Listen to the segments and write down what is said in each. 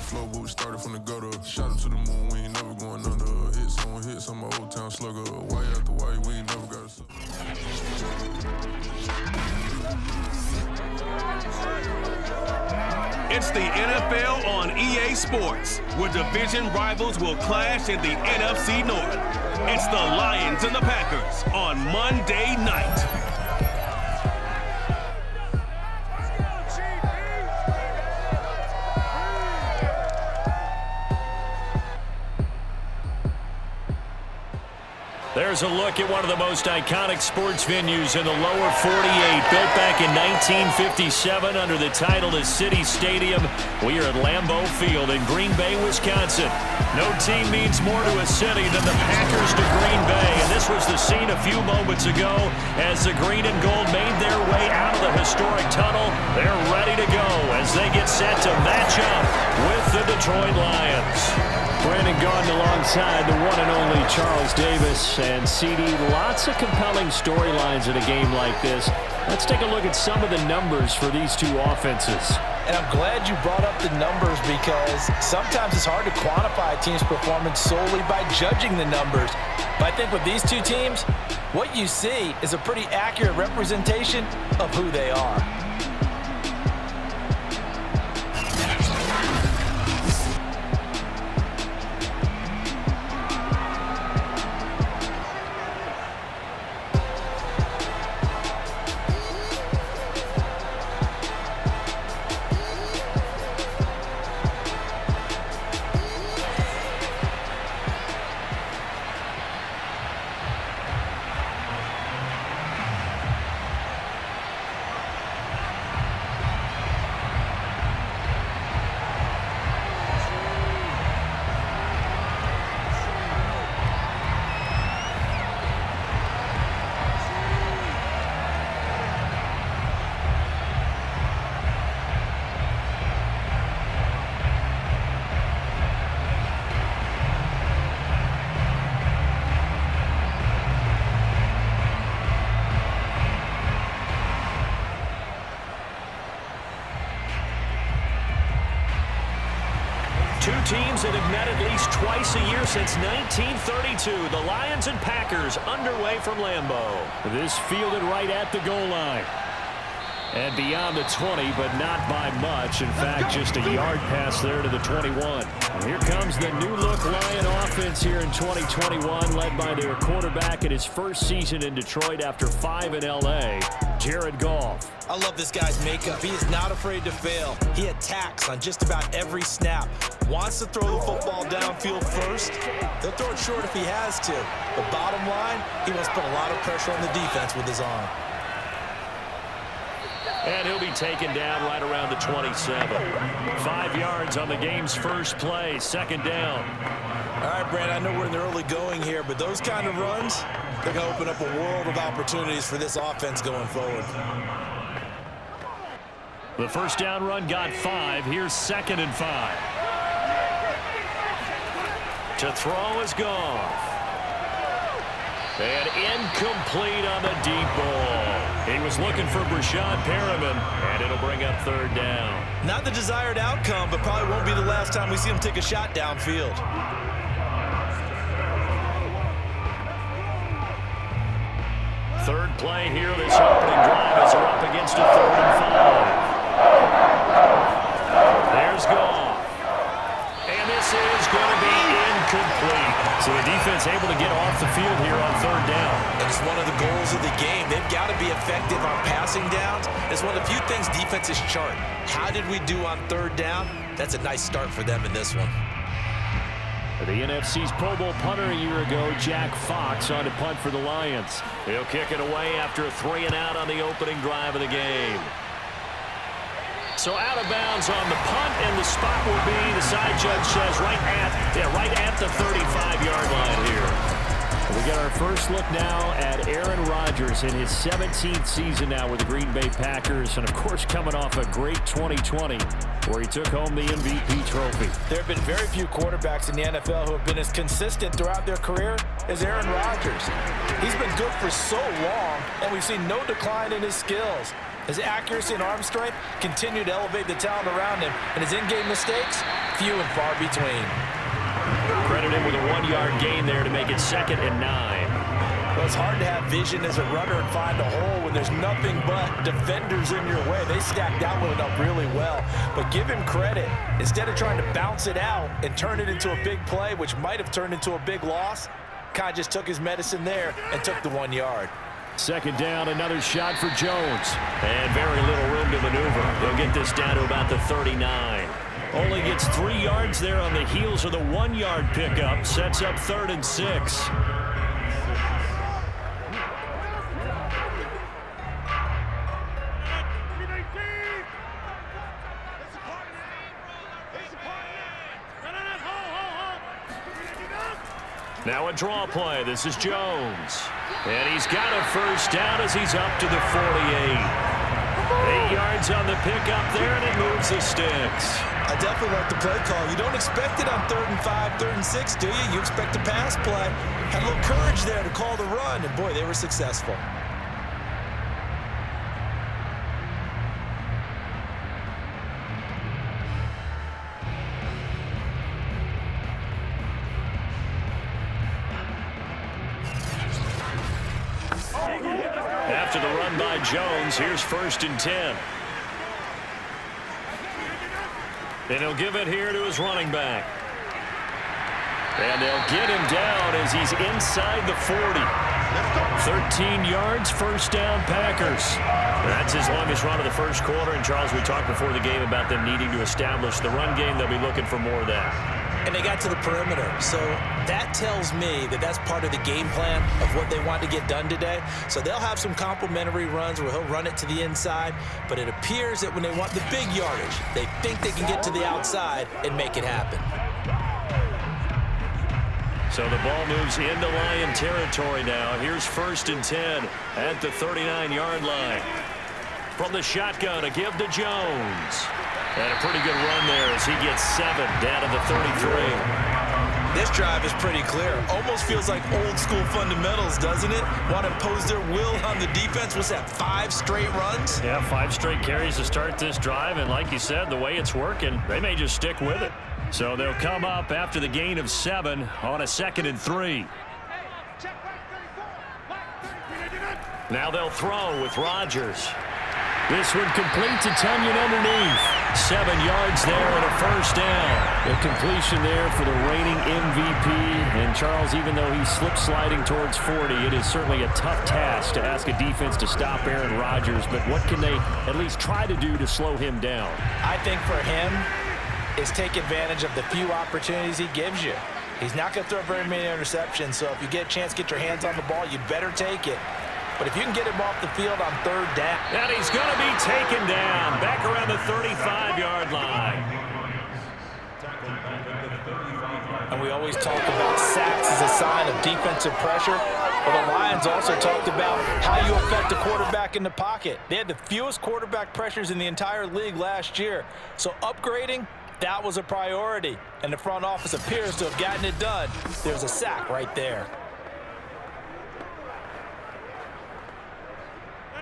flow, but we started from the gutter. Shot up to the moon, we ain't never going under. Hits on my old town slugger. Why after why, we ain't never got a sucker. It's the NFL on EA Sports, where division rivals will clash in the NFC North. It's the Lions and the Packers on Monday night. There's a look at one of the most iconic sports venues in the lower 48, built back in 1957 under the title of City Stadium. We are at Lambeau Field in Green Bay, Wisconsin. No team means more to a city than the Packers to Green Bay, and this was the scene a few moments ago as the green and gold made their way out of the historic tunnel. They're ready to go as they get set to match up with the Detroit Lions. Brandon Gaudin alongside the one and only Charles Davis. And CD, lots of compelling storylines in a game like this. Let's take a look at some of the numbers for these two offenses. And I'm glad you brought up the numbers because sometimes it's hard to quantify a team's performance solely by judging the numbers. But I think with these two teams, what you see is a pretty accurate representation of who they are. Two teams that have met at least twice a year since 1932. The Lions and Packers underway from Lambeau. This fielded right at the goal line. And beyond the 20, but not by much. In fact, just a yard pass there to the 21. And here comes the new-look Lion offense here in 2021, led by their quarterback in his first season in Detroit after 5 in L.A., Jared Goff. I love this guy's makeup. He is not afraid to fail. He attacks on just about every snap. Wants to throw the football downfield first. He'll throw it short if he has to. But bottom line, he must put a lot of pressure on the defense with his arm. And he'll be taken down right around the 27. 5 yards on the game's first play, second down. All right, Brad, I know we're in the early going here, but those kind of runs, they're going to open up a world of opportunities for this offense going forward. The first down run got 5. Here's 2nd and 5. To throw is Goff. And incomplete on the deep ball. He was looking for Brashad Perriman, and it'll bring up 3rd down. Not the desired outcome, but probably won't be the last time we see him take a shot downfield. Third play here, this opening drive as they're up against a 3rd and 5. There's Goff. And this is going to be incomplete. So the defense able to get off the field here on 3rd down. It's one of the goals of the game. They've got to be effective on passing downs. It's one of the few things defenses chart. How did we do on 3rd down? That's a nice start for them in this one. The NFC's Pro Bowl punter a year ago, Jack Fox, on to punt for the Lions. He'll kick it away after a 3 and out on the opening drive of the game. So out of bounds on the punt, and the spot will be, the side judge says, right at the 35-yard line here. We got our first look now at Aaron Rodgers in his 17th season now with the Green Bay Packers, and of course coming off a great 2020 where he took home the MVP trophy. There have been very few quarterbacks in the NFL who have been as consistent throughout their career as Aaron Rodgers. He's been good for so long, and we've seen no decline in his skills. His accuracy and arm strength continue to elevate the talent around him, and his in-game mistakes few and far between. Credited with a 1-yard gain there to make it 2nd and 9. Well, it's hard to have vision as a runner and find a hole when there's nothing but defenders in your way. They stacked that one up really well. But give him credit. Instead of trying to bounce it out and turn it into a big play, which might have turned into a big loss, kind of just took his medicine there and took the 1 yard. 2nd down, another shot for Jones. And very little room to maneuver. He'll get this down to about the 39. Only gets 3 yards there on the heels of the 1-yard pickup. Sets up 3rd and 6. Now a draw play. This is Jones. And he's got a 1st down as he's up to the 48. 8 yards on the pickup there, and it moves the sticks. I definitely like the play call. You don't expect it on 3rd and 5, 3rd and 6, do you? You expect a pass play. Had a little courage there to call the run, and boy, they were successful. After the run by Jones, here's 1st and 10. And he'll give it here to his running back. And they'll get him down as he's inside the 40. 13 yards, 1st down, Packers. That's his longest run of the 1st quarter. And, Charles, we talked before the game about them needing to establish the run game. They'll be looking for more of that. And they got to the perimeter. So that tells me that that's part of the game plan of what they want to get done today. So they'll have some complementary runs where he'll run it to the inside. But it appears that when they want the big yardage, they think they can get to the outside and make it happen. So the ball moves into Lion territory now. Here's 1st and 10 at the 39-yard line. From the shotgun, a give to Jones. And a pretty good run there as he gets 7 down to the 33. This drive is pretty clear. Almost feels like old school fundamentals, doesn't it? Want to impose their will on the defense. What's that, 5 straight runs? Yeah, 5 straight carries to start this drive. And like you said, the way it's working, they may just stick with it. So they'll come up after the gain of 7 on a 2nd and 3. Now they'll throw with Rodgers. This one complete to Tunyon underneath. 7 yards there and a 1st down. The completion there for the reigning MVP. And Charles, even though he's slip-sliding towards 40, it is certainly a tough task to ask a defense to stop Aaron Rodgers. But what can they at least try to do to slow him down? I think for him is take advantage of the few opportunities he gives you. He's not going to throw very many interceptions, so if you get a chance to get your hands on the ball, you better take it. But if you can get him off the field on 3rd down. And he's going to be taken down back around the 35-yard line. And we always talk about sacks as a sign of defensive pressure. Well, the Lions also talked about how you affect a quarterback in the pocket. They had the fewest quarterback pressures in the entire league last year. So upgrading, that was a priority. And the front office appears to have gotten it done. There's a sack right there.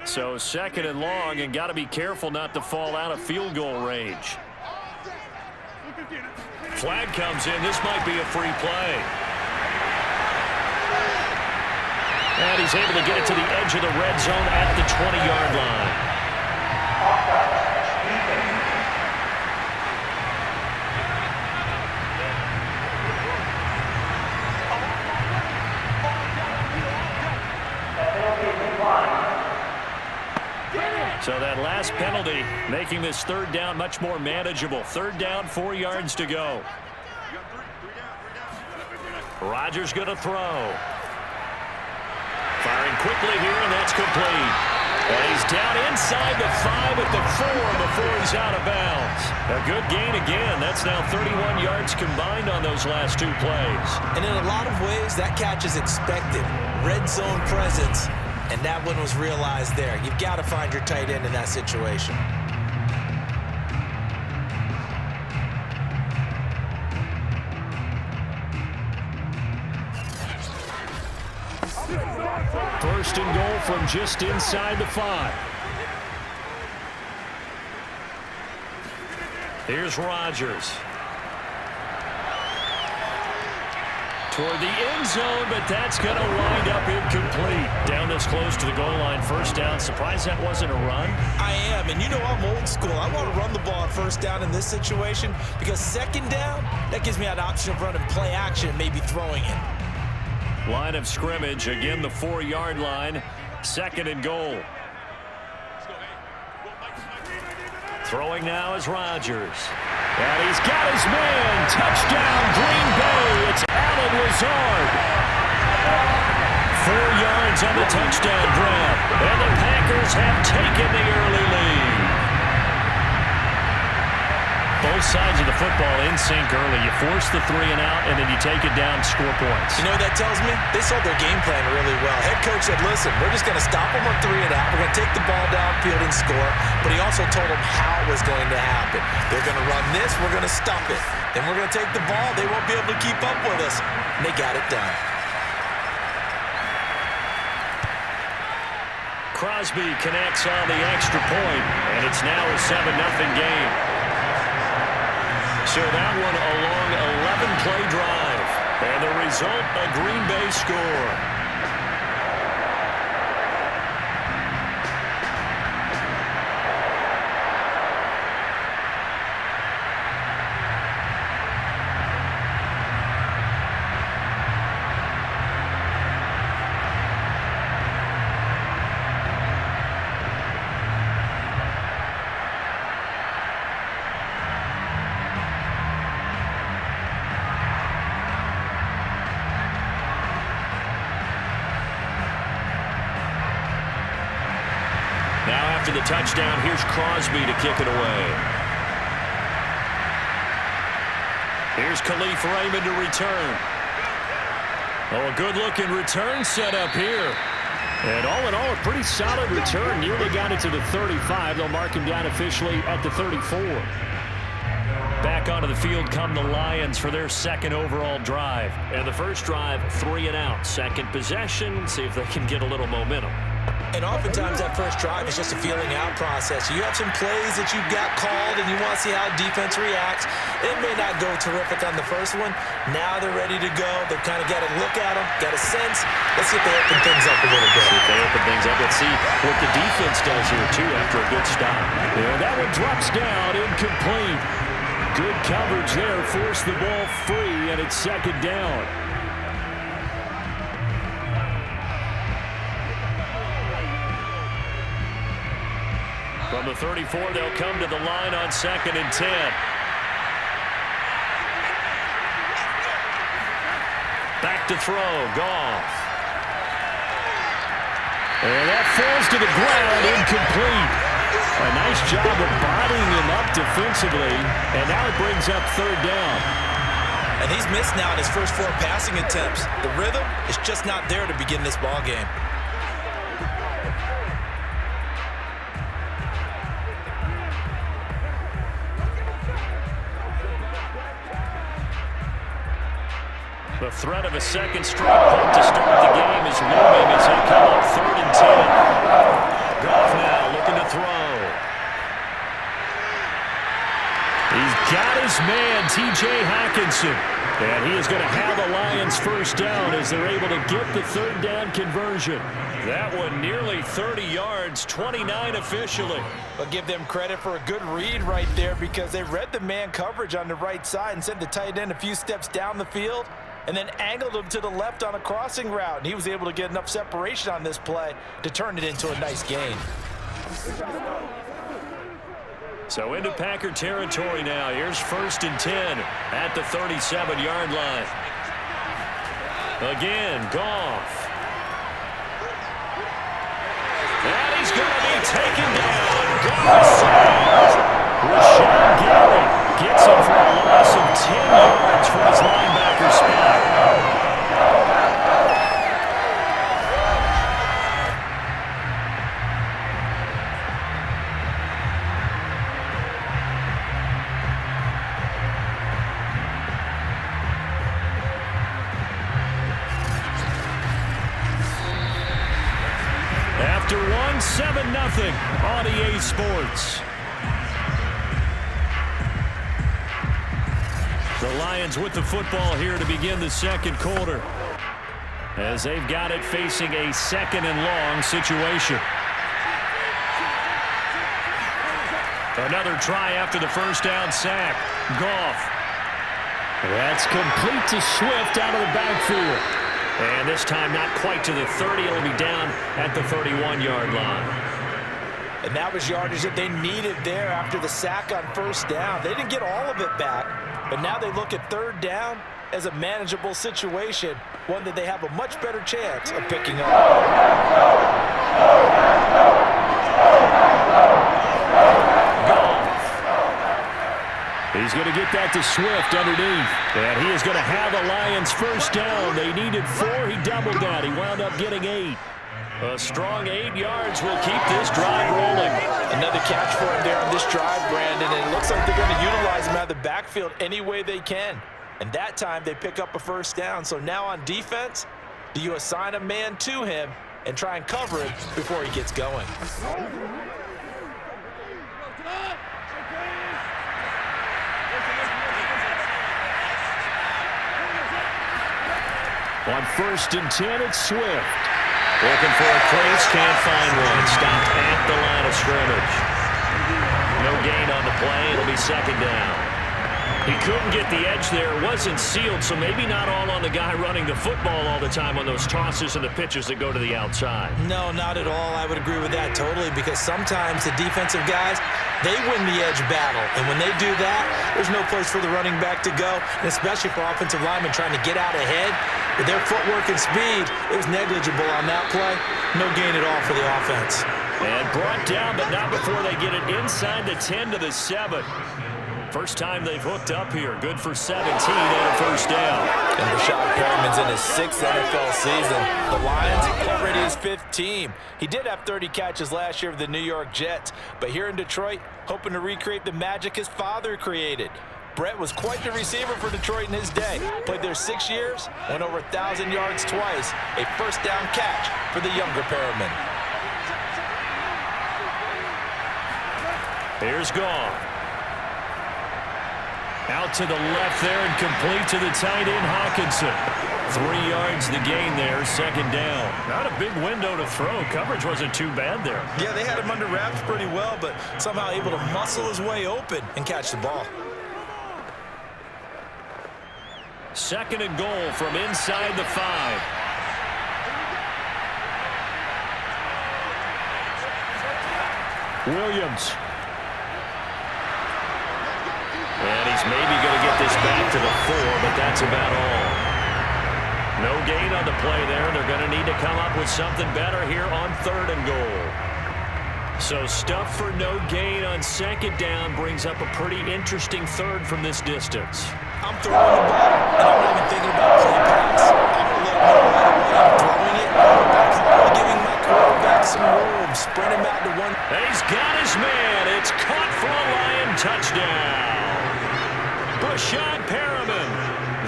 So 2nd and long, and got to be careful not to fall out of field goal range. Flag comes in. This might be a free play. And he's able to get it to the edge of the red zone at the 20-yard line. So that last penalty making this 3rd down much more manageable. 3rd down, 4 yards to go. Rodgers going to throw. Firing quickly here, and that's complete. And he's down inside the 5 at the 4 before he's out of bounds. A good gain again. That's now 31 yards combined on those last 2 plays. And in a lot of ways, that catch is expected. Red zone presence. And that one was realized there. You've got to find your tight end in that situation. First and goal from just inside the 5. Here's Rodgers. toward the end zone, but that's going to wind up incomplete. Down this close to the goal line, first down. Surprised that wasn't a run? I am, and you know I'm old school. I want to run the ball on first down in this situation because second down, that gives me an option of running play action and maybe throwing it. Line of scrimmage, again the 4-yard line, second and goal. Throwing now is Rodgers. And he's got his man. Touchdown, Green Bay. It's Allen Lazard. 4 yards on the touchdown grab. And the Packers have taken the early lead. Both sides of the football in sync early. You force the 3 and out, and then you take it down, score points. You know what that tells me? They sold their game plan really well. Head coach said, listen, we're just going to stop them on 3 and out. We're going to take the ball downfield and score. But he also told them how it was going to happen. They're going to run this. We're going to stop it. Then we're going to take the ball. They won't be able to keep up with us. And they got it done. Crosby connects on the extra point, and it's now a 7-0 game. So that one a long 11-play drive. And the result, a Green Bay score. After the touchdown, here's Crosby to kick it away. Here's Khalif Raymond to return. Oh, a good-looking return set up here. And all in all, a pretty solid return. Nearly got it to the 35. They'll mark him down officially at the 34. Back onto the field come the Lions for their second overall drive. And the first drive, 3 and out. Second possession, see if they can get a little momentum. And oftentimes that first drive is just a feeling out process. You have some plays that you got called and you want to see how defense reacts. It may not go terrific on the first one. Now they're ready to go. They've kind of got a look at them, got a sense. Let's see if they open things up a little bit. See if they open things up. Let's see what the defense does here, too, after a good stop. And that one drops down, incomplete. Good coverage there. Forced the ball free, and it's second down. From the 34, they'll come to the line on 2nd and 10. Back to throw, Goff. And that falls to the ground, incomplete. A nice job of bodying him up defensively, and now it brings up 3rd down. And he's missed now in his first 4 passing attempts. The rhythm is just not there to begin this ball game. The threat of a second straight punt to start the game is looming as they come up 3rd and 10. Goff now looking to throw. He's got his man, T.J. Hockenson. And he is going to have the Lions first down as they're able to get the 3rd down conversion. That one nearly 30 yards, 29 officially. But give them credit for a good read right there because they read the man coverage on the right side and sent the tight end a few steps down the field and then angled him to the left on a crossing route. And he was able to get enough separation on this play to turn it into a nice gain. So into Packer territory now. Here's 1st and 10 at the 37-yard line. Again, Goff. And he's going to be taken down. Goff is sacked. Rashawn Gary gets him for a loss of 10 yards from his linebacker spot. After one, 7-0 on EA Sports. The Lions with the football here to begin the second quarter, as they've got it facing a second and long situation. Another try after the first down sack. Goff. That's complete to Swift out of the backfield. And this time not quite to the 30. It'll be down at the 31-yard line. And that was yardage that they needed there after the sack on first down. They didn't get all of it back, but now they look at third down as a manageable situation, one that they have a much better chance of picking up. He's going to get that to Swift underneath. And he is going to have a Lions first down. They needed 4. He doubled that. He wound up getting 8. A strong 8 yards will keep this drive rolling. Another catch for him there on this drive, Brandon. And it looks like they're going to utilize him out of the backfield any way they can. And that time they pick up a first down. So now on defense, do you assign a man to him and try and cover him before he gets going? On 1st and 10, it's Swift. Looking for a place, can't find one. Stopped at the line of scrimmage. No gain on the play. It'll be second down. He couldn't get the edge there. Wasn't sealed, so maybe not all on the guy running the football all the time on those tosses and the pitches that go to the outside. No, not at all. I would agree with that totally, because sometimes the defensive guys, they win the edge battle. And when they do that, there's no place for the running back to go, and especially for offensive linemen trying to get out ahead. With their footwork and speed, it was negligible on that play. No gain at all for the offense. And brought down, but not before they get it inside the 10 to the 7. First time they've hooked up here. Good for 17 and a first down. And Rashad Perriman's in his 6th NFL season. The Lions already his 5th team. He did have 30 catches last year with the New York Jets, but here in Detroit, hoping to recreate the magic his father created. Brett was quite the receiver for Detroit in his day. Played there 6 years, went over 1,000 yards twice. A first down catch for the younger Perriman. Here's Goff. Out to the left there and complete to the tight end, Hawkinson. 3 yards the gain there, second down. Not a big window to throw. Coverage wasn't too bad there. Yeah, they had him under wraps pretty well, but somehow able to muscle his way open and catch the ball. Second and goal from inside the 5. Williams. And he's maybe going to get this back to the 4, but that's about all. No gain on the play there. They're going to need to come up with something better here on 3rd and goal. So stuff for no gain on second down brings up a pretty interesting 3rd from this distance. I'm throwing the ball, and I'm not even thinking about play pass. I'm going to let him know right away I'm throwing it. I'm giving my quarterback some room. Spread him out to one. He's got his man. It's caught for a Lion touchdown. Rashad Perriman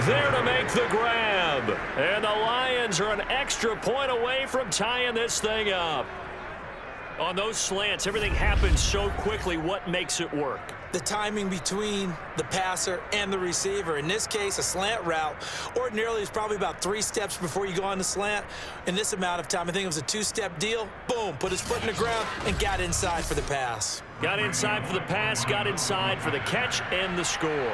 there to make the grab. And the Lions are an extra point away from tying this thing up. On those slants, everything happens so quickly. What makes it work? The timing between the passer and the receiver. In this case, a slant route ordinarily is probably about 3 steps before you go on the slant. In this amount of time, I think it was a 2-step deal. Boom, put his foot in the ground and got inside for the pass. Got inside for the pass, got inside for the catch and the score.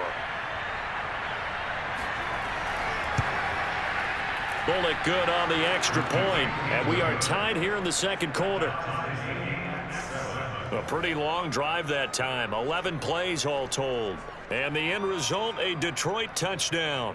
Bullock good on the extra point, and we are tied here in the second quarter. A pretty long drive that time, 11 plays all told. And the end result, a Detroit touchdown.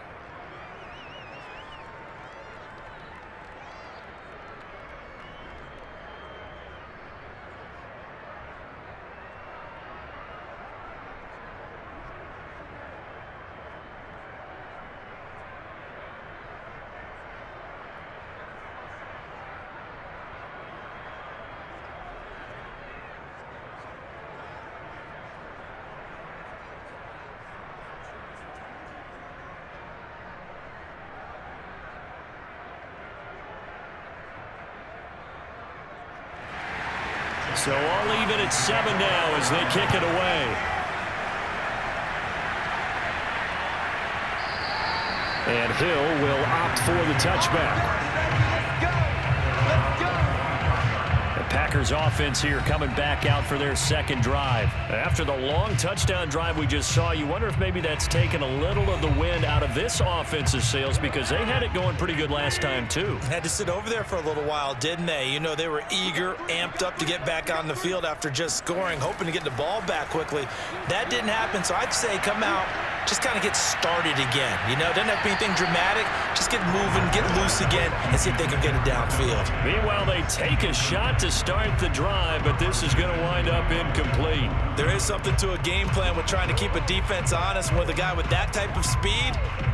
So all even at 7 now as they kick it away. And Hill will opt for the touchback. Packers offense here coming back out for their second drive. After the long touchdown drive we just saw, you wonder if maybe that's taken a little of the wind out of this offense's sails, because they had it going pretty good last time too. Had to sit over there for a little while, didn't they? You know, they were eager, amped up to get back on the field after just scoring, hoping to get the ball back quickly. That didn't happen, so I'd say come out, just kind of get started again. You know, doesn't have to be anything dramatic. Just get moving, get loose again, and see if they can get it downfield. Meanwhile, they take a shot to start the drive, but this is going to wind up incomplete. There is something to a game plan with trying to keep a defense honest. With a guy with that type of speed,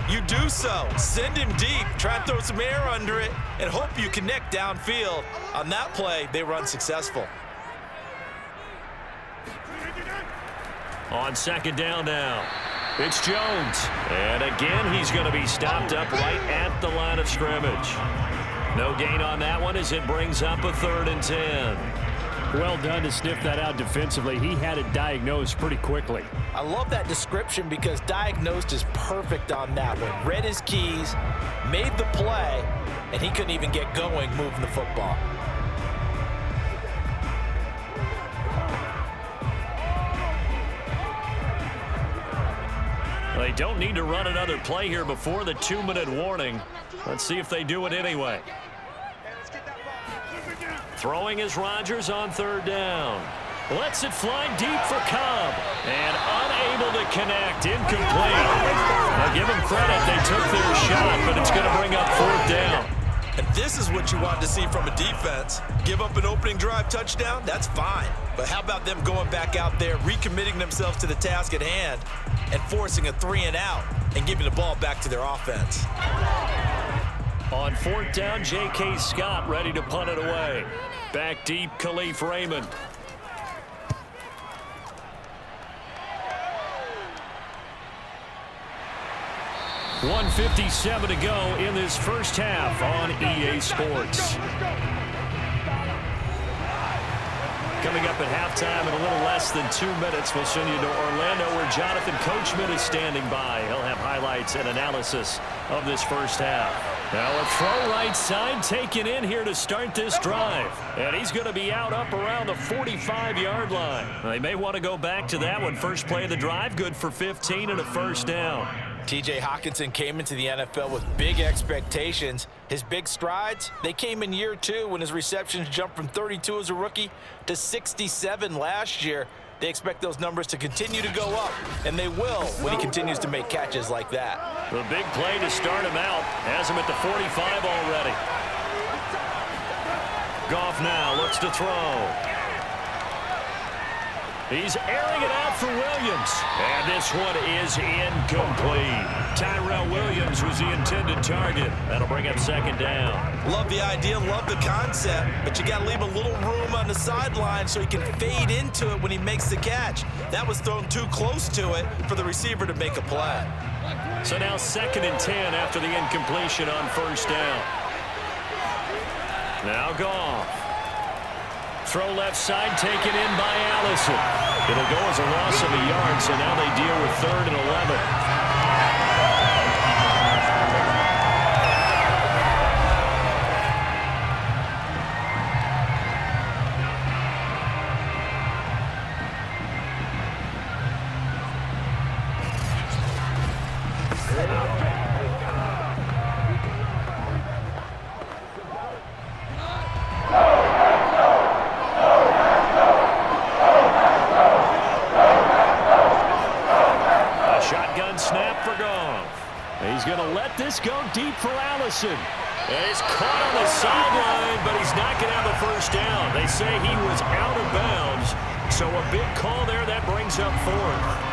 you do so. Send him deep, try and throw some air under it, and hope you connect downfield. On that play, they were unsuccessful. On second down now, it's Jones. And again, he's going to be stopped up right at the line of scrimmage. No gain on that one as it brings up a 3rd and 10. Well done to sniff that out defensively. He had it diagnosed pretty quickly. I love that description because diagnosed is perfect on that one. Read his keys, made the play, and he couldn't even get going moving the football. They don't need to run another play here before the 2-minute warning. Let's see if they do it anyway. Throwing is Rodgers on 3rd down. Lets it fly deep for Cobb. And unable to connect. Incomplete. Now give them credit. They took their shot, but it's going to bring up 4th down. And this is what you want to see from a defense. Give up an opening drive touchdown, that's fine. But how about them going back out there, recommitting themselves to the task at hand, and forcing a 3-and-out and giving the ball back to their offense. On 4th down, J.K. Scott ready to punt it away. Back deep, Khalif Raymond. .157 to go in this first half on EA Sports. Coming up at halftime in a little less than 2 minutes, we'll send you to Orlando where Jonathan Coachman is standing by. He'll have highlights and analysis of this first half. Now a throw right side taken in here to start this drive. And he's going to be out up around the 45-yard line. They may want to go back to that one. First play of the drive, good for 15 and a 1st down. T.J. Hockenson came into the NFL with big expectations. His big strides, they came in year 2 when his receptions jumped from 32 as a rookie to 67 last year. They expect those numbers to continue to go up, and they will when he continues to make catches like that. The big play to start him out has him at the 45 already. Goff now looks to throw. He's airing it out for Williams. And this one is incomplete. Tyrell Williams was the intended target. That'll bring up 2nd down. Love the idea, love the concept, but you got to leave a little room on the sideline so he can fade into it when he makes the catch. That was thrown too close to it for the receiver to make a play. So now 2nd and 10 after the incompletion on 1st down. Now Goff. Throw left side taken in by Allison. It'll go as a loss of a yard, so now they deal with 3rd and 11. Go deep for Allison. And he's caught on the sideline, but he's not going to have a 1st down. They say he was out of bounds. So a big call there that brings up 4th.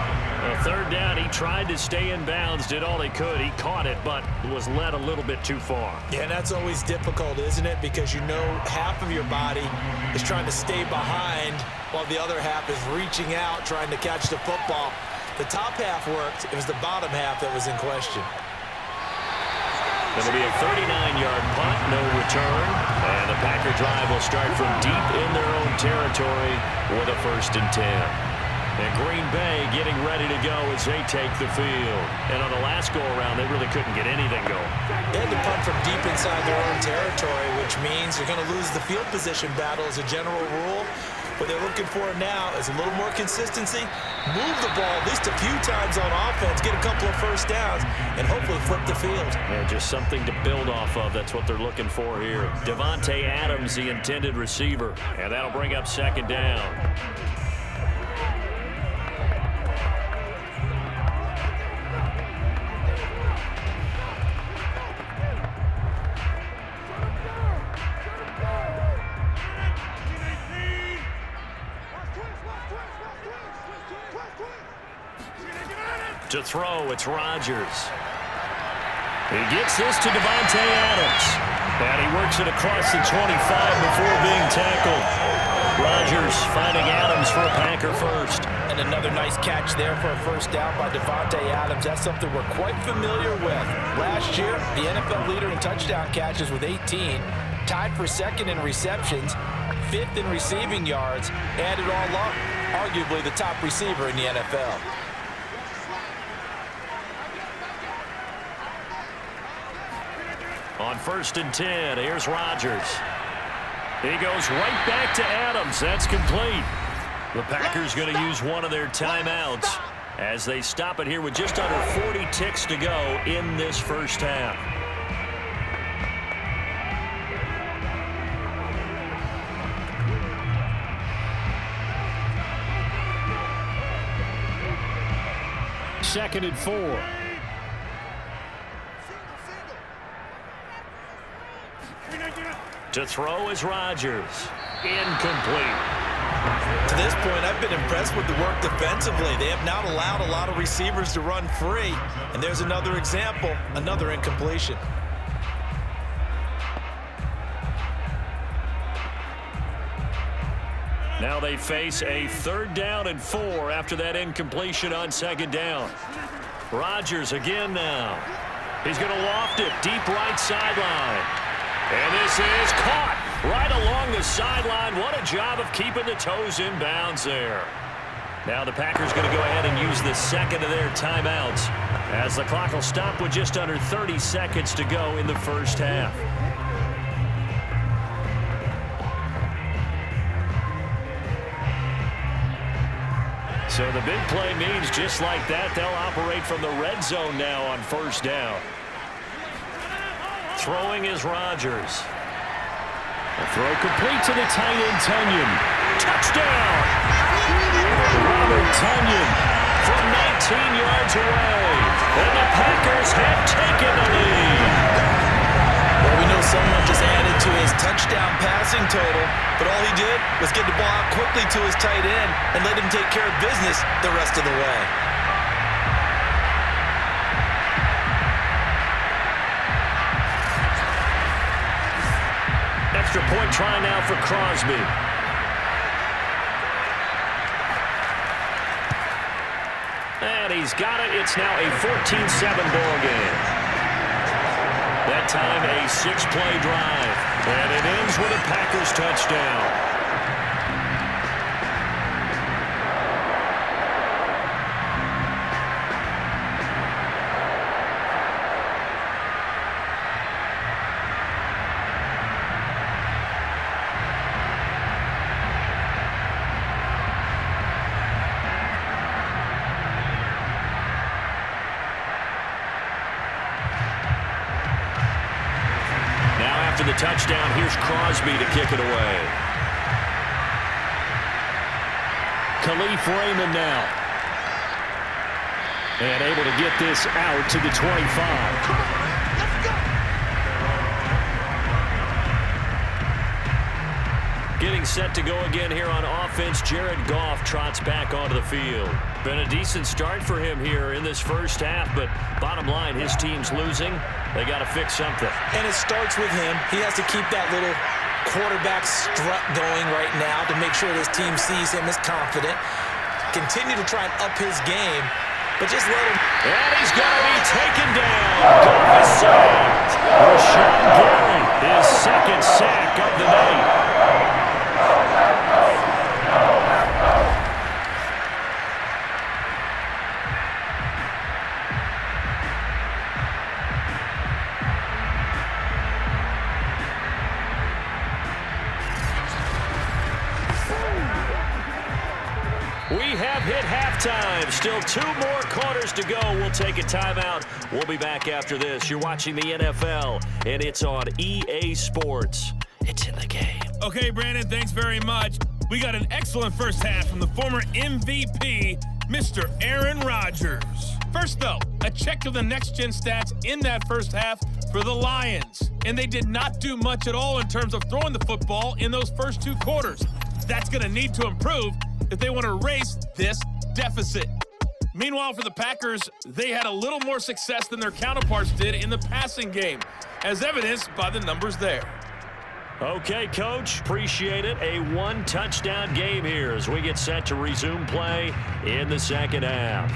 A 3rd down, he tried to stay in bounds, did all he could. He caught it, but was led a little bit too far. Yeah, and that's always difficult, isn't it? Because you know half of your body is trying to stay behind while the other half is reaching out, trying to catch the football. The top half worked. It was the bottom half that was in question. It'll be a 39-yard punt, no return. And the Packer drive will start from deep in their own territory with a 1st and 10. And Green Bay getting ready to go as they take the field. And on the last go-around, they really couldn't get anything going. They had to punt from deep inside their own territory, which means you're going to lose the field position battle as a general rule. What they're looking for now is a little more consistency, move the ball at least a few times on offense, get a couple of first downs, and hopefully flip the field. Yeah, just something to build off of. That's what they're looking for here. Davante Adams, the intended receiver, and that'll bring up second down. To throw, it's Rodgers. He gets this to Davante Adams. And he works it across the 25 before being tackled. Rodgers finding Adams for a Packer first. And another nice catch there for a first down by Davante Adams. That's something we're quite familiar with. Last year, the NFL leader in touchdown catches with 18. Tied for second in receptions. Fifth in receiving yards. Added all up, arguably the top receiver in the NFL. On 1st and 10, here's Rodgers. He goes right back to Adams. That's complete. The Packers going to use one of their timeouts as they stop it here with just under 40 ticks to go in this first half. Second and 4. To throw is Rodgers. Incomplete. To this point, I've been impressed with the work defensively. They have not allowed a lot of receivers to run free. And there's another example, another incompletion. Now they face a 3rd down and 4 after that incompletion on 2nd down. Rodgers again now. He's going to loft it deep right sideline. And this is caught right along the sideline. What a job of keeping the toes in bounds there. Now the Packers going to go ahead and use the second of their timeouts as the clock will stop with just under 30 seconds to go in the first half. So the big play means just like that, they'll operate from the red zone now on 1st down. Throwing is Rodgers. A throw complete to the tight end, Tunyon. Touchdown! Robert Tunyon from 19 yards away. And the Packers have taken the lead. Well, we know someone just added to his touchdown passing total, but all he did was get the ball out quickly to his tight end and let him take care of business the rest of the way. Extra point try now for Crosby. And he's got it. It's now a 14-7 ball game. That time a 6-play drive. And it ends with a Packers touchdown. After the touchdown, here's Crosby to kick it away. Khalif Raymond now. And able to get this out to the 25. Getting set to go again here on offense, Jared Goff trots back onto the field. Been a decent start for him here in this first half, but bottom line, his team's losing. They got to fix something. And it starts with him. He has to keep that little quarterback strut going right now to make sure this team sees him as confident. Continue to try and up his game, but just let him. And he's going to be taken down. Goff is sacked. Rashawn Gary, his second sack of the night. have hit halftime. Still 2 more quarters to go. We'll take a timeout. We'll be back after this. You're watching the NFL, and it's on EA Sports. It's in the game. Okay, Brandon, thanks very much. We got an excellent first half from the former MVP, Mr. Aaron Rodgers. First, though, a check of the next-gen stats in that first half for the Lions. And they did not do much at all in terms of throwing the football in those first 2 quarters. That's going to need to improve if they want to erase this deficit. Meanwhile, for the Packers, they had a little more success than their counterparts did in the passing game, as evidenced by the numbers there. Okay, Coach, appreciate it. A 1-touchdown game here as we get set to resume play in the second half.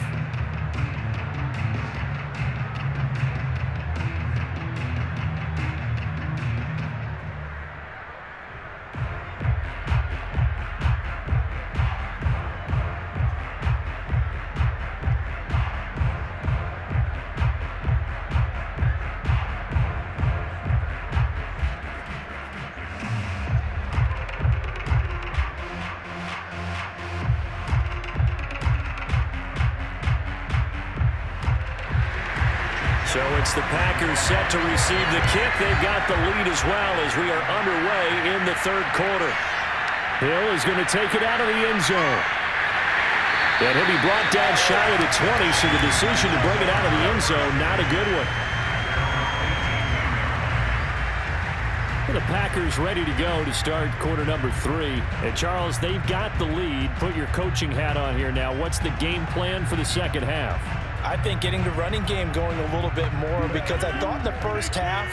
So it's the Packers set to receive the kick. They've got the lead as well as we are underway in the third quarter. Hill is going to take it out of the end zone. And he'll be brought down shy of the 20, so the decision to bring it out of the end zone, not a good one. The Packers ready to go to start quarter number 3. And Charles, they've got the lead. Put your coaching hat on here now. What's the game plan for the second half? I think getting the running game going a little bit more, because I thought in the first half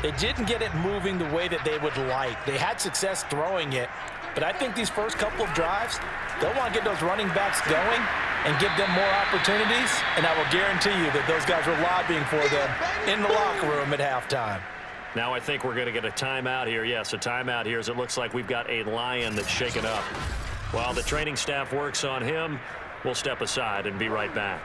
they didn't get it moving the way that they would like. They had success throwing it, but I think these first couple of drives, they'll want to get those running backs going and give them more opportunities, and I will guarantee you that those guys were lobbying for them in the locker room at halftime. Now I think we're going to get a timeout here. Yes, a timeout here as it looks like we've got a Lion that's shaken up. While the training staff works on him, we'll step aside and be right back.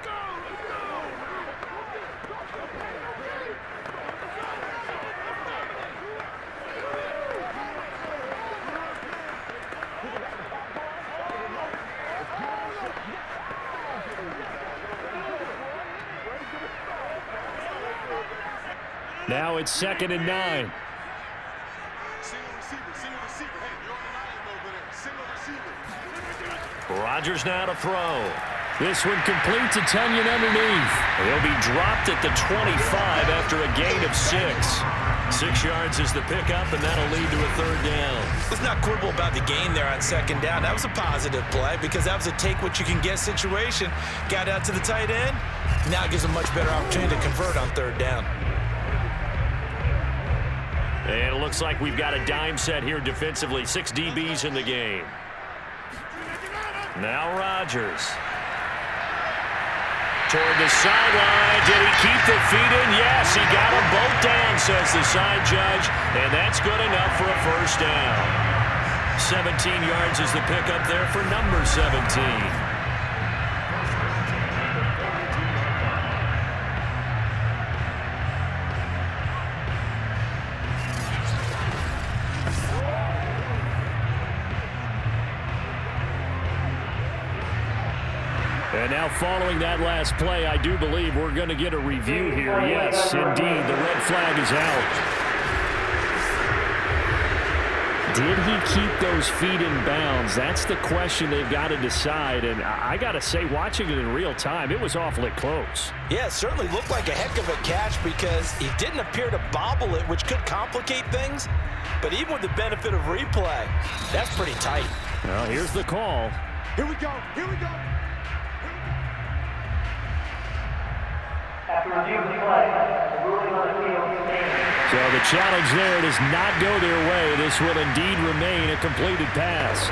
Now it's 2nd and 9. Rodgers now to throw. This one complete to Tunyon underneath. He'll be dropped at the 25 after a gain of 6. 6 yards is the pickup, and that'll lead to a 3rd down. Let's not quibble about the gain there on 2nd down. That was a positive play because that was a take-what-you-can-get situation. Got out to the tight end. Now it gives a much better opportunity to convert on 3rd down. And it looks like we've got a dime set here defensively. 6 DBs in the game. Now Rodgers. Toward the sideline. Did he keep the feet in? Yes, he got them both down, says the side judge. And that's good enough for a 1st down. 17 yards is the pickup there for number 17. And now following that last play, I do believe we're going to get a review here. Yes, indeed, the red flag is out. Did he keep those feet in bounds? That's the question they've got to decide. And I got to say, watching it in real time, it was awfully close. Yeah, it certainly looked like a heck of a catch because he didn't appear to bobble it, which could complicate things. But even with the benefit of replay, that's pretty tight. Well, here's the call. Here we go. Here we go. After review play, the ruling on the field stands. So the challenge there does not go their way. This will indeed remain a completed pass.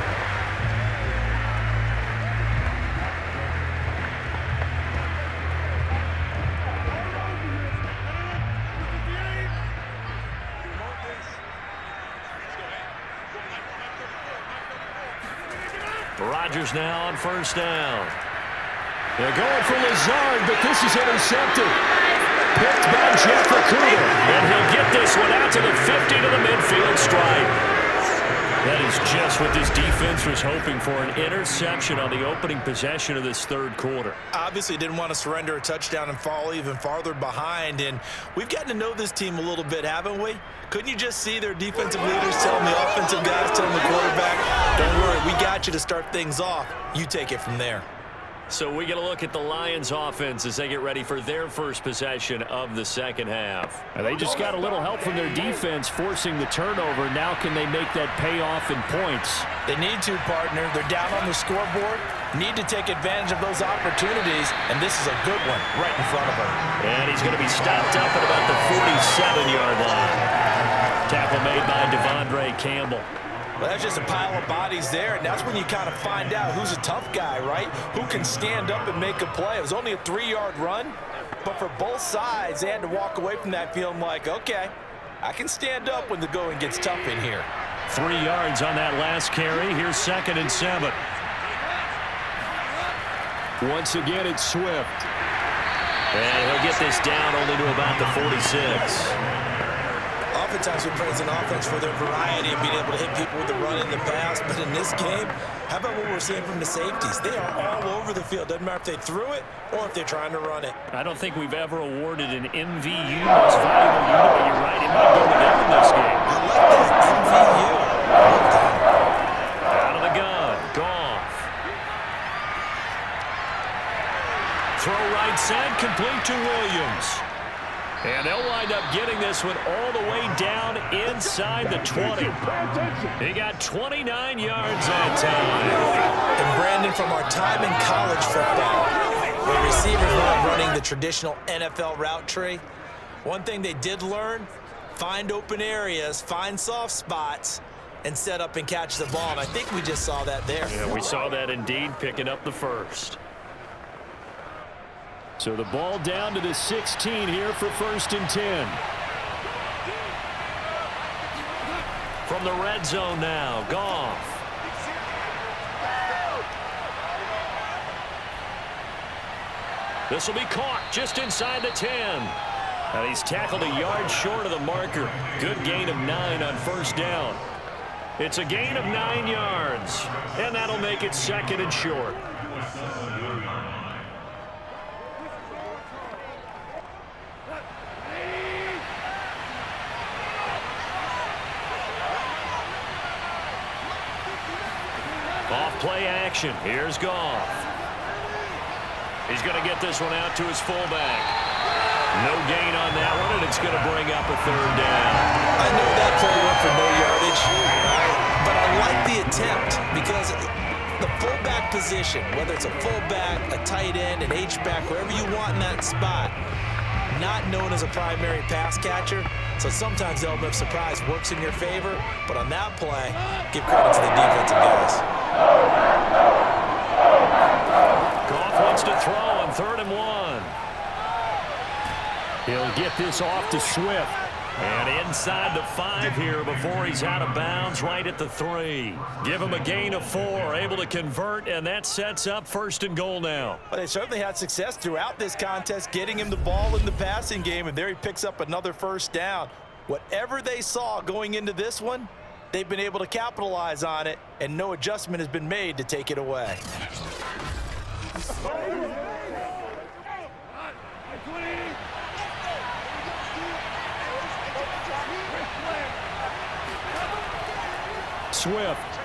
Rodgers now on 1st down. They're going for Lazard, but this is intercepted. Picked by Jeff Okudah. And he'll get this one out to the 50 to the midfield stripe. That is just what this defense was hoping for, an interception on the opening possession of this third quarter. Obviously didn't want to surrender a touchdown and fall even farther behind, and we've gotten to know this team a little bit, haven't we? Couldn't you just see their defensive leaders telling the offensive guys, telling the quarterback, don't worry, we got you to start things off. You take it from there. So we get a look at the Lions offense as they get ready for their first possession of the second half. And they just got a little help from their defense forcing the turnover. Now can they make that pay off in points? They need to, partner. They're down on the scoreboard. Need to take advantage of those opportunities, and this is a good one right in front of them. And he's going to be stopped up at about the 47-yard line. Tackle made by Devondre Campbell. Well, that's just a pile of bodies there, and that's when you kind of find out who's a tough guy, right? Who can stand up and make a play. It was only a 3-yard run, but for both sides, they had to walk away from that feeling like, okay, I can stand up when the going gets tough in here. 3 yards on that last carry. Here's 2nd and 7. Once again, it's Swift. And he'll get this down only to about the 46. Oftentimes we praise an offense for their variety and being able to hit people with the run and the pass, but in this game, how about what we're seeing from the safeties? They are all over the field. Doesn't matter if they threw it or if they're trying to run it. I don't think we've ever awarded an MVU most valuable unit, but you're right, it might go to them in this game. I like that, MVU. Out of the gun, Goff. Throw right side, complete to Williams. And they'll wind up getting this one all the way down inside the 20. He got 29 yards that time. And Brandon, from our time in college football, where receivers weren't running the traditional NFL route tree, one thing they did learn, find open areas, find soft spots, and set up and catch the ball. And I think we just saw that there. Yeah, we saw that indeed, picking up the first. So the ball down to the 16 here for 1st and 10. From the red zone now, Goff. This will be caught just inside the 10. And he's tackled a yard short of the marker. Good gain of 9 on 1st down. It's a gain of 9 yards. And that'll make it 2nd and short. Off play action. Here's Goff. He's going to get this one out to his fullback. No gain on that one, and it's going to bring up a 3rd down. I know that play went for no yardage, but I like the attempt because the fullback position, whether it's a fullback, a tight end, an H-back, wherever you want in that spot, not known as a primary pass catcher. So sometimes the element of surprise works in your favor, but on that play, give credit to the defensive guys. Goff wants to throw on 3rd and 1. He'll get this off to Swift. And inside the 5 here before he's out of bounds, right at the 3. Give him a gain of 4, able to convert, and that sets up 1st and goal now. Well, they certainly had success throughout this contest, getting him the ball in the passing game, and there he picks up another 1st down. Whatever they saw going into this one, they've been able to capitalize on it, and no adjustment has been made to take it away. Swift.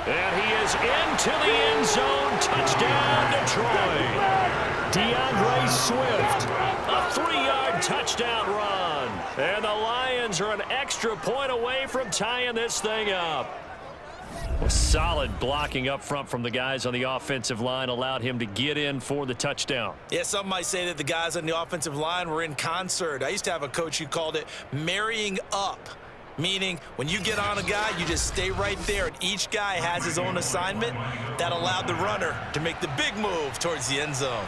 And he is into the end zone. Touchdown, Detroit. DeAndre Swift. A 3-yard touchdown run. And the Lions are an extra point away from tying this thing up. Well, solid blocking up front from the guys on the offensive line allowed him to get in for the touchdown. Yeah, some might say that the guys on the offensive line were in concert. I used to have a coach who called it marrying up. Meaning, when you get on a guy, you just stay right there, and each guy has his own assignment. That allowed the runner to make the big move towards the end zone.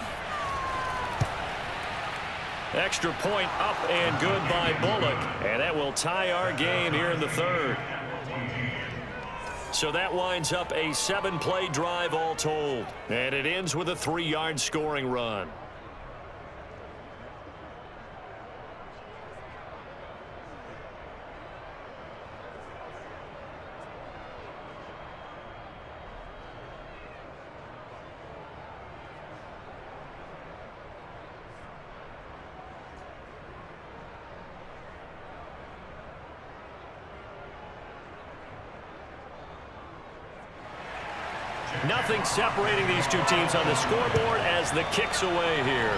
Extra point up and good by Bullock, and that will tie our game here in the 3rd. So that winds up a 7-play drive all told, and it ends with a 3-yard scoring run. Nothing separating these two teams on the scoreboard as the kick's away here.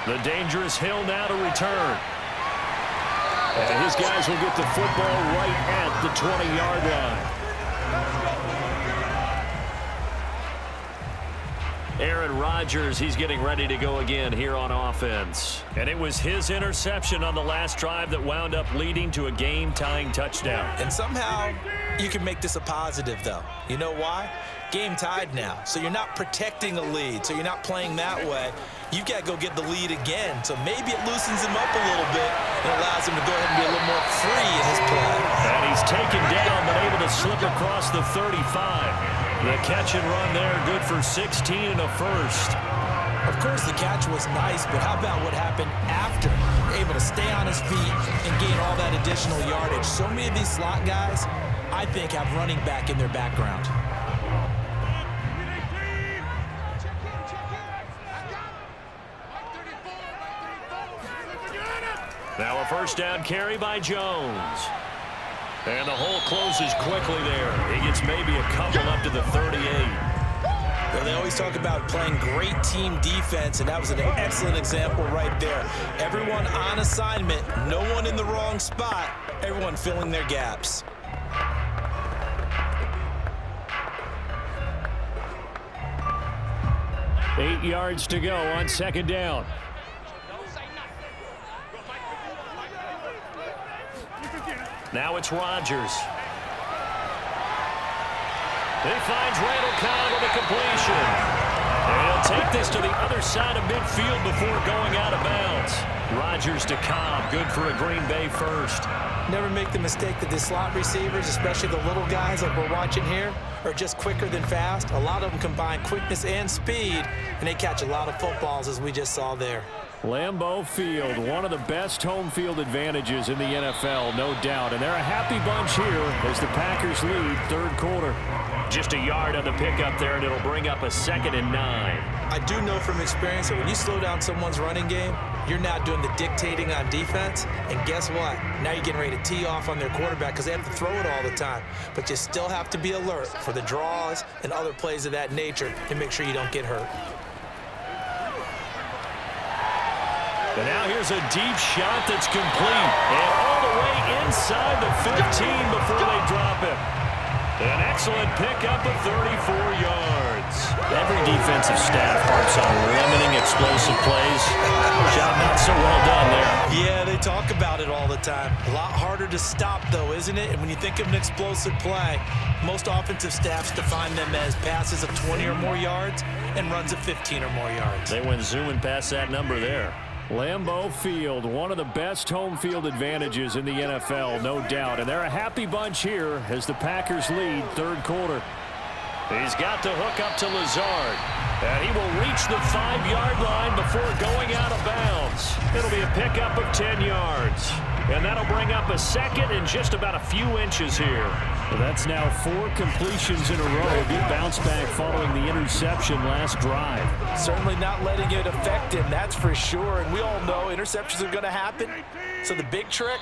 The dangerous Hill now to return. And his guys will get the football right at the 20-yard line. Aaron Rodgers, he's getting ready to go again here on offense. And it was his interception on the last drive that wound up leading to a game-tying touchdown. And somehow you can make this a positive, though. You know why? Game tied now, so you're not protecting a lead, so you're not playing that way. You've got to go get the lead again, so maybe it loosens him up a little bit and allows him to go ahead and be a little more free in his play. And he's taken down, but able to slip across the 35. The catch and run there, good for 16 and a first. Of course, the catch was nice, but how about what happened after? Able to stay on his feet and gain all that additional yardage. So many of these slot guys, I think, have running back in their background. Now a first down carry by Jones. And the hole closes quickly there. He gets maybe a couple up to the 38. Well, they always talk about playing great team defense, and that was an excellent example right there. Everyone on assignment, no one in the wrong spot, everyone filling their gaps. Eight yards to go on second down. Now it's Rodgers. He finds Randall Cobb with a completion. And he'll take this to the other side of midfield before going out of bounds. Rodgers to Cobb, good for a Green Bay first. Never make the mistake that the slot receivers, especially the little guys like we're watching here, are just quicker than fast. A lot of them combine quickness and speed, and they catch a lot of footballs, as we just saw there. Lambeau Field, one of the best home field advantages in the NFL, no doubt. And they're a happy bunch here as the Packers lead third quarter. Just a yard on the pickup there, and it'll bring up a 2nd and 9. I do know from experience that when you slow down someone's running game, you're not doing the dictating on defense. And guess what? Now you're getting ready to tee off on their quarterback because they have to throw it all the time. But you still have to be alert for the draws and other plays of that nature to make sure you don't get hurt. And now here's a deep shot that's complete. And all the way inside the 15 before they drop it. An excellent pickup of 34 yards. Every defensive staff harps on limiting explosive plays. Job not so well done there. Yeah, they talk about it all the time. A lot harder to stop, though, isn't it? And when you think of an explosive play, most offensive staffs define them as passes of 20 or more yards and runs of 15 or more yards. They went zooming past that number there. Lambeau Field, one of the best home field advantages in the NFL, no doubt. And they're a happy bunch here as the Packers lead third quarter. He's got the hook up to Lazard. And he will reach the 5-yard line before going out of bounds. It'll be a pickup of 10 yards. And that'll bring up a 2nd and just about a few inches here. Well, that's now 4 completions in a row. Good bounce back following the interception last drive. Certainly not letting it affect him, that's for sure. And we all know interceptions are going to happen. So the big trick,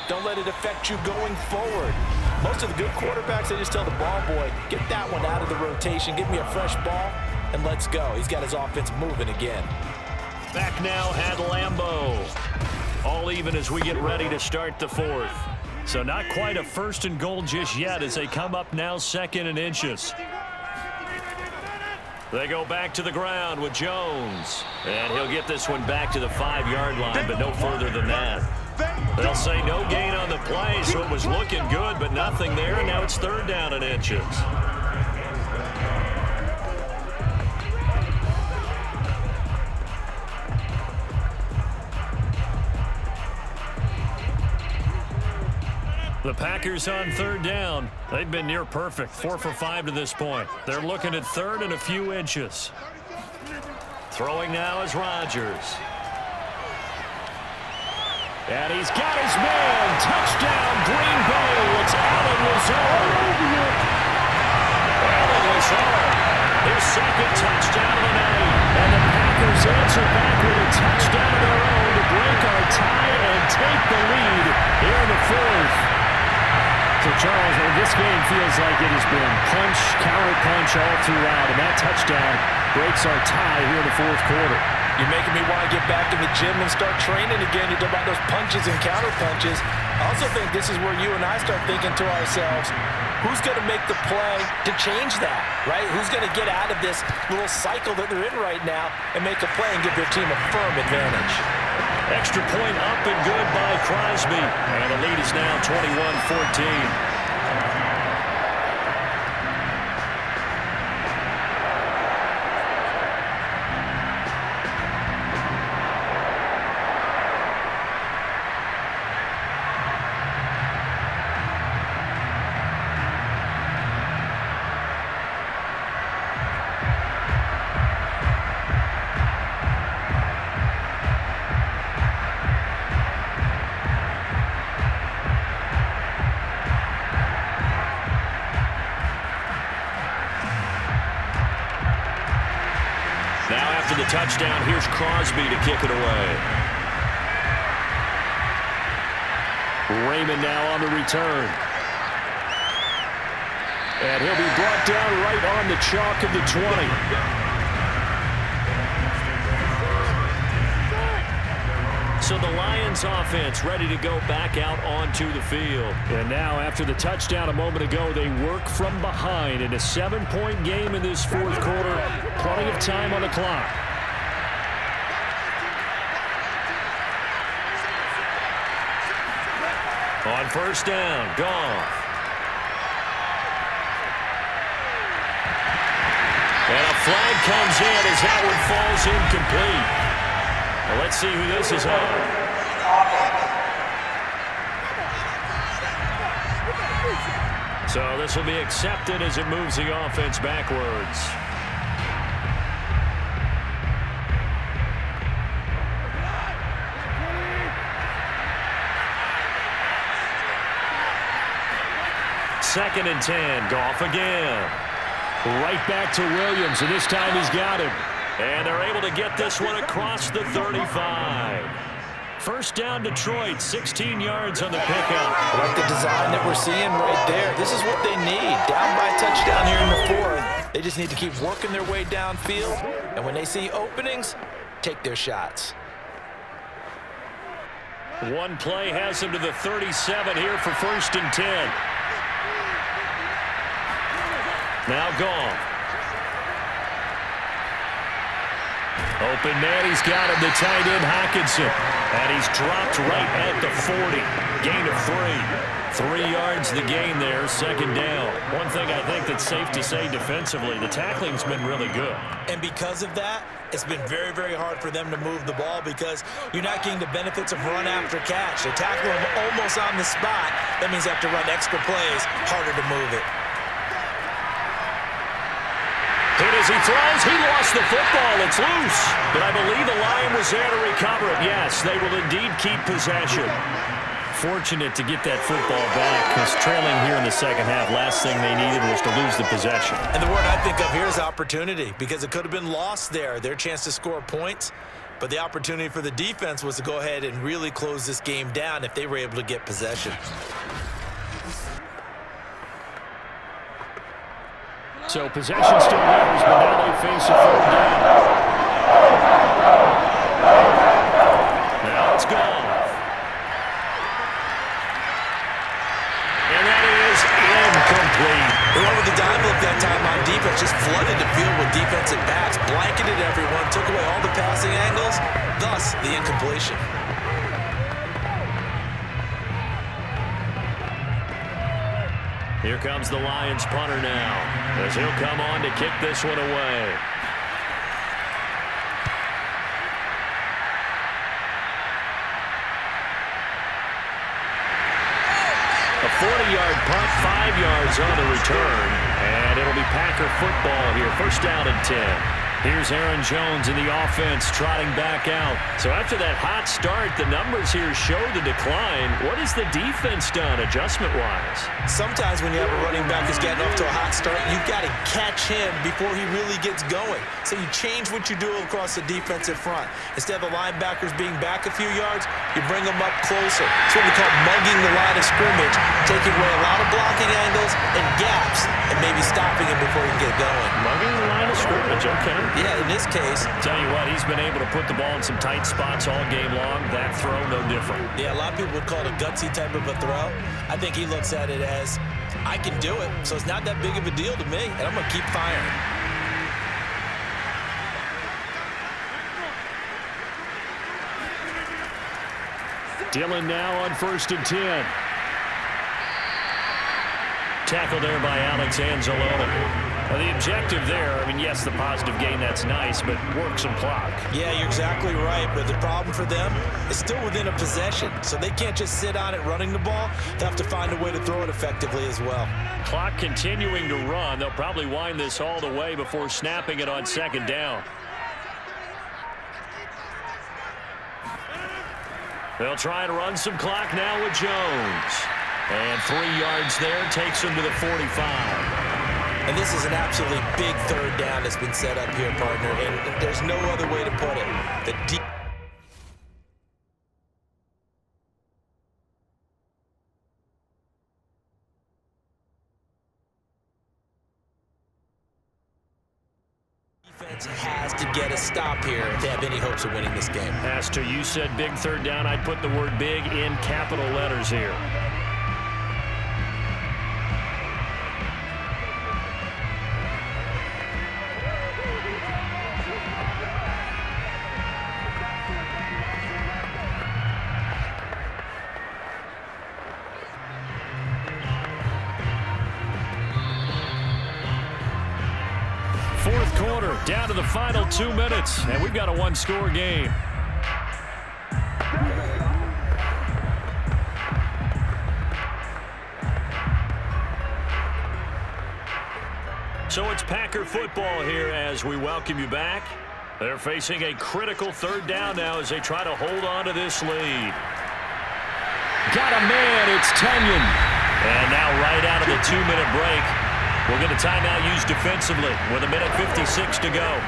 don't let it affect you going forward. Most of the good quarterbacks, they just tell the ball boy, get that one out of the rotation, give me a fresh ball, and let's go. He's got his offense moving again. Back now at Lambeau. All even as we get ready to start the fourth. So not quite a 1st and goal just yet as they come up now 2nd and inches. They go back to the ground with Jones. And he'll get this one back to the 5-yard line, but no further than that. They'll say no gain on the play, so it was looking good, but nothing there, and now it's 3rd down and inches. The Packers on 3rd down. They've been near perfect, 4 for 5 to this point. They're looking at 3rd and a few inches. Throwing now is Rodgers. And he's got his man. Touchdown, Green Bay. It's Allen Lazard. Allen Lazard, his 2nd touchdown of the night. And the Packers answer back with a touchdown of their own to break our tie and take the lead here in the 4th. So, Charles, This game feels like it has been punch, counter-punch all throughout, and that touchdown breaks our tie here in the fourth quarter. You're making me want to get back in the gym and start training again. You talk about those punches and counter-punches. I also think this is where you and I start thinking to ourselves, who's going to make the play to change that, right? Who's going to get out of this little cycle that they're in right now and make a play and give their team a firm advantage? Extra point up and good by Crosby. And the lead is now 21-14. Now after the touchdown, here's Crosby to kick it away. Raymond now on the return. And he'll be brought down right on the chalk of the 20. So the Lions offense ready to go back out onto the field. And now after the touchdown a moment ago, they work from behind in a 7-point game in this fourth quarter. Plenty of time on the clock. On first down, Goff. And a flag comes in as Howard falls incomplete. Well, let's see who this is on. So this will be accepted as it moves the offense backwards. Second and 10, Goff again. Right back to Williams, and this time he's got him. And they're able to get this one across the 35. First down, Detroit, 16 yards on the pickup. I like the design that we're seeing right there. This is what they need. Down by a touchdown here in the fourth. They just need to keep working their way downfield. And when they see openings, take their shots. One play has them to the 37 here for first and 10. Now Goff. Open man, he's got him, the tight end Hockenson. And he's dropped right at the 40. Gain of 3. 3 yards the gain there, second down. One thing I think that's safe to say defensively, the tackling's been really good. And because of that, it's been very, very hard for them to move the ball because you're not getting the benefits of run after catch. They tackle him almost on the spot. That means they have to run extra plays, harder to move it. Hit as he throws, he lost the football, it's loose. But I believe the Lion was there to recover it. Yes, they will indeed keep possession. Fortunate to get that football back because trailing here in the second half, last thing they needed was to lose the possession. And the word I think of here is opportunity because it could have been lost there, their chance to score points. But the opportunity for the defense was to go ahead and really close this game down if they were able to get possession. So possession still theirs, but now they face a third down. Now it's gone. And that is incomplete. Whoever the dime look that time on defense just flooded the field with defensive backs, blanketed everyone, took away all the passing angles, thus the incompletion. Here comes the Lions punter now, as he'll come on to kick this one away. A 40-yard punt, 5 yards on the return, and it'll be Packer football here. First down and 10. Here's Aaron Jones in the offense trotting back out. So after that hot start, the numbers here show the decline. What has the defense done adjustment-wise? Sometimes when you have a running back who's getting off to a hot start, you've got to catch him before he really gets going. So you change what you do across the defensive front. Instead of the linebackers being back a few yards, you bring them up closer. It's what we call mugging the line of scrimmage, taking away a lot of blocking angles and gaps, and maybe stopping him before he can get going. Mugging the line of scrimmage, okay. Yeah, in this case. Tell you what, he's been able to put the ball in some tight spots all game long. That throw, no different. Yeah, a lot of people would call it a gutsy type of a throw. I think he looks at it as, I can do it, so it's not that big of a deal to me, and I'm going to keep firing. Dillon now on 1st and 10. Tackle there by Alex Anzalone. Well, the objective there, I mean, yes, the positive gain, that's nice, but work some clock. Yeah, you're exactly right, but the problem for them is still within a possession, so they can't just sit on it running the ball. They have to find a way to throw it effectively as well. Clock continuing to run. They'll probably wind this all the way before snapping it on 2nd down. They'll try and run some clock now with Jones. And 3 yards there takes him to the 45. And this is an absolutely big 3rd down that's been set up here, partner, and there's no other way to put it. The defense has to get a stop here to have any hopes of winning this game. Has to. You said big 3rd down. I'd put the word big in capital letters here. Fourth quarter, down to the final 2 minutes, and we've got a one-score game. So it's Packer football here as we welcome you back. They're facing a critical 3rd down now as they try to hold on to this lead. Got a man, it's Tunyon. And now right out of the 2-minute break, we'll get a timeout used defensively with 1:56 to go.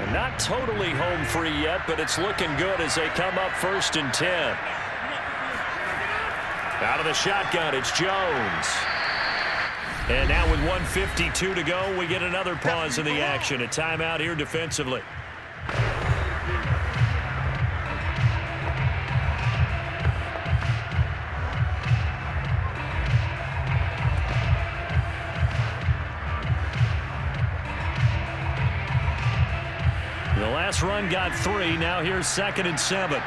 And not totally home free yet, but it's looking good as they come up 1st and 10. Out of the shotgun, it's Jones. And now with 1:52 to go, we get another pause in the action. A timeout here defensively. The last run got 3. Now here's 2nd and 7.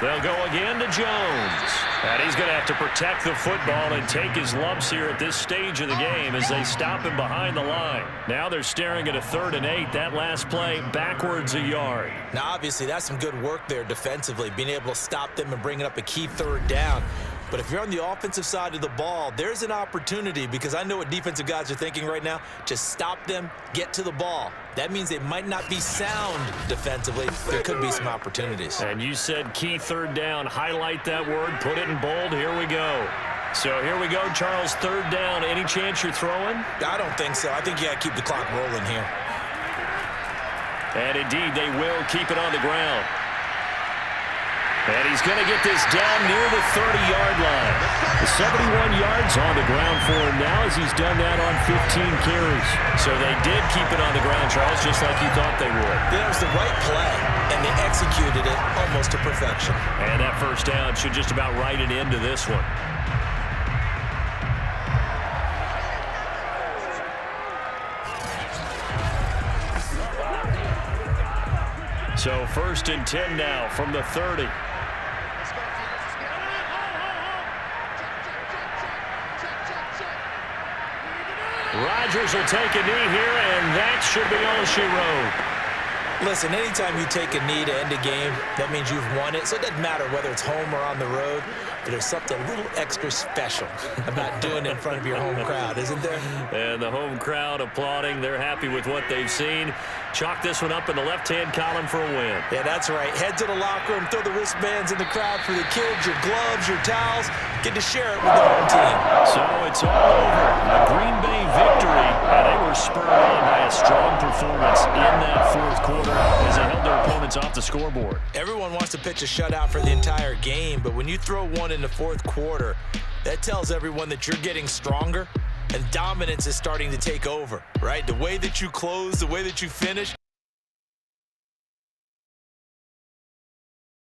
They'll go again to Jones. And he's going to have to protect the football and take his lumps here at this stage of the game as they stop him behind the line. Now they're staring at a 3rd and 8. That last play backwards a yard. Now, obviously, that's some good work there defensively, being able to stop them and bringing up a key 3rd down. But if you're on the offensive side of the ball, there's an opportunity because I know what defensive guys are thinking right now. Just stop them, get to the ball. That means they might not be sound defensively. There could be some opportunities. And you said key 3rd down. Highlight that word. Put it in bold. Here we go. So here we go, Charles. 3rd down. Any chance you're throwing? I don't think so. I think you got to keep the clock rolling here. And indeed, they will keep it on the ground. And he's going to get this down near the 30-yard line. The 71 yards on the ground for him now as he's done that on 15 carries. So they did keep it on the ground, Charles, just like you thought they would. That was the right play, and they executed it almost to perfection. And that 1st down should just about write it into this one. So 1st and 10 now from the 30. Rodgers will take a knee here, and that should be all she wrote. Listen, anytime you take a knee to end a game, that means you've won it. So it doesn't matter whether it's home or on the road, but there's something a little extra special about doing it in front of your home crowd, isn't there? And the home crowd applauding. They're happy with what they've seen. Chalk this one up in the left-hand column for a win. Yeah, that's right. Head to the locker room, throw the wristbands in the crowd for the kids, your gloves, your towels. Get to share it with the home team. So it's all over. A Green Bay victory, and they were spurred on by a strong performance in that fourth quarter as they held their opponents off the scoreboard. Everyone wants to pitch a shutout for the entire game, but when you throw one in the fourth quarter, that tells everyone that you're getting stronger and dominance is starting to take over, right? The way that you close, the way that you finish,